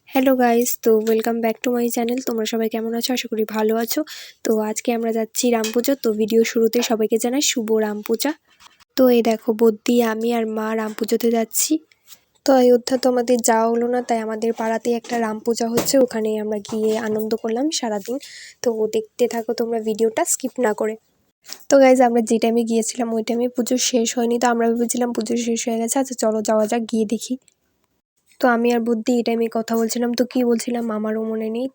Hello guys, তো welcome back to my channel. তোমরা সবাই কেমন আছো? আশা করি ভালো আছো। তো আজকে আমরা যাচ্ছি রাম পুজো। তো ভিডিও শুরুতে সবাইকে জানাই শুভ রাম পূজা। তো এই দেখো বদ্দি, আমি আর মা রাম পুজোতে যাচ্ছি। তো অযোধ্যা তো আমাদের যাওয়া হলো না, তাই আমাদের পাড়াতেই একটা রাম পূজা হচ্ছে, ওখানে আমরা গিয়ে আনন্দ করলাম সারাদিন। তো দেখতে থাকো তোমরা ভিডিওটা স্কিপ না করে। তো গাইজ, আমরা যে টাইমে গিয়েছিলাম ওই টাইমে পুজো শেষ হয়নি, তো আমরা ভেবেছিলাম পুজো শেষ হয়ে গেছে, আচ্ছা চলো যাওয়া যাক, গিয়ে দেখি। তো আমি আর বুদ্ধি এই টাইমে কথা বলছিলাম, তো কি বলছিলাম আমারও মনে নেই।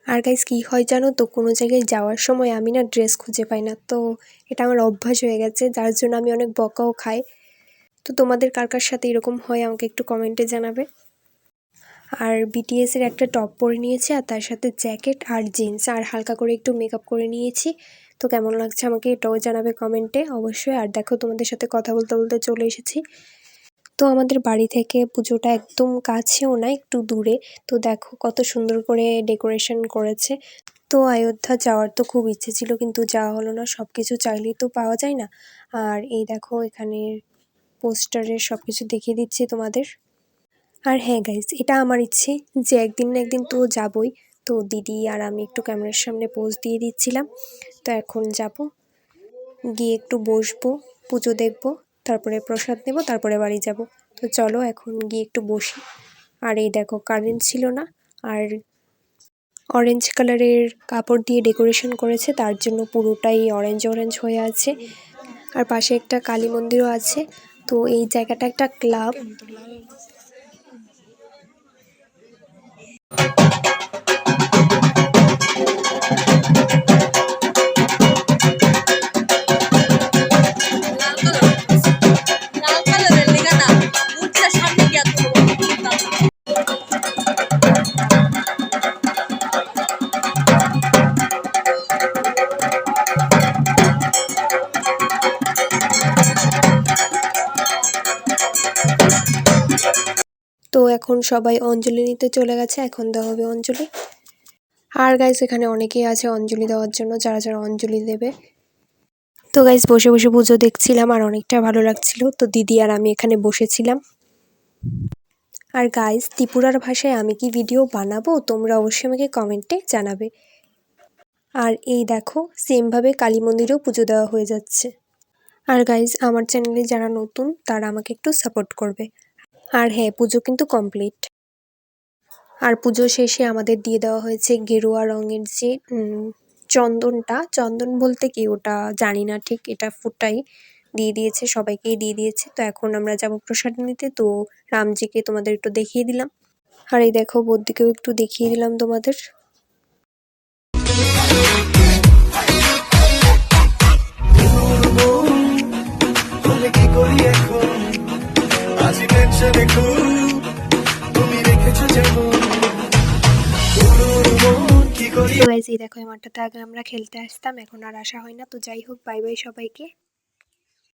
আর গাইজ কি হয় জানো তো, কোনো জায়গায় যাওয়ার সময় আমি না ড্রেস খুঁজে পাই না, তো এটা আমার অভ্যাস হয়ে গেছে, যার জন্য আমি অনেক বকাও খাই। তো তোমাদের কার কার সাথে এরকম হয় আমাকে একটু কমেন্টে জানাবে। আর বিটিএস এর একটা টপ পরে নিয়েছি, আর তার সাথে জ্যাকেট আর জিন্স, আর হালকা করে একটু মেকআপ করে নিয়েছি। তো কেমন লাগছে আমাকে এটাও জানাবে কমেন্টে অবশ্যই। আর দেখো তোমাদের সাথে কথা বলতে বলতে চলে এসেছি। তো আমাদের বাড়ি থেকে পুজোটা একদম কাছেও না, একটু দূরে। তো দেখো কত সুন্দর করে ডেকোরেশন করেছে। তো অযোধ্যা যাওয়ার তো খুব ইচ্ছে ছিল, কিন্তু যাওয়া হলো না, সব কিছু চাইলেই তো পাওয়া যায় না। আর এই দেখো এখানে পোস্টারে সব কিছু দেখিয়ে দিচ্ছি তোমাদের। আর হ্যাঁ গাইজ, এটা আমার ইচ্ছে যে একদিন না একদিন তো যাবই। তো দিদি আর আমি একটু ক্যামেরার সামনে পোজ দিয়ে দিচ্ছিলাম। তো এখন যাব, গিয়ে একটু বসবো, পুজো দেখবো, তারপরে প্রসাদ নেব, তারপরে বাড়ি যাব। তো চলো এখন গিয়ে একটু বসি। আর এই দেখো কারেন্ট ছিল না, আর অরেঞ্জ কালারের কাপড় দিয়ে ডেকোরেশন করেছে, তার জন্য পুরোটাই অরেঞ্জ অরেঞ্জ হয়ে আছে। আর পাশে একটা কালী মন্দিরও আছে। তো এই জায়গাটা একটা ক্লাব। তো এখন সবাই অঞ্জলি নিতে চলে গেছে, এখন দেওয়া হবে অঞ্জলি। আর গাইজ এখানে অনেকেই আছে অঞ্জলি দেওয়ার জন্য, যারা যারা অঞ্জলি দেবে। তো গাইজ বসে বসে পুজো দেখছিলাম, আর অনেকটা ভালো লাগছিল। তো দিদি আর আমি এখানে বসেছিলাম। আর গাইজ ত্রিপুরার ভাষায় আমি কি ভিডিও বানাবো, তোমরা অবশ্যই আমাকে কমেন্টে জানাবে। আর এই দেখো সেমভাবে কালী মন্দিরেও পুজো দেওয়া হয়ে যাচ্ছে। আর গাইজ আমার চ্যানেলে যারা নতুন তারা আমাকে একটু সাপোর্ট করবে। আর হ্যাঁ, পুজো কিন্তু কমপ্লিট। আর পুজো শেষে আমাদের দিয়ে দেওয়া হয়েছে গেরুয়া রঙের যে চন্দনটা, চন্দন বলতে কি ওটা জানি না ঠিক, এটা ফুটাই দিয়ে দিয়েছে, সবাইকেই দিয়ে দিয়েছে। তো এখন আমরা যাব প্রসাদ নিতে। তো রামজিকে তোমাদের একটু দেখিয়ে দিলাম, আর এই দেখো বদ্দিকেও একটু দেখিয়ে দিলাম তোমাদের। তো গাইস এই দেখো এই মাঠটাতে আগে আমরা খেলতে আসতাম, এখন আর আসা হয় না। তো যাই হোক, বাই বাই সবাইকে।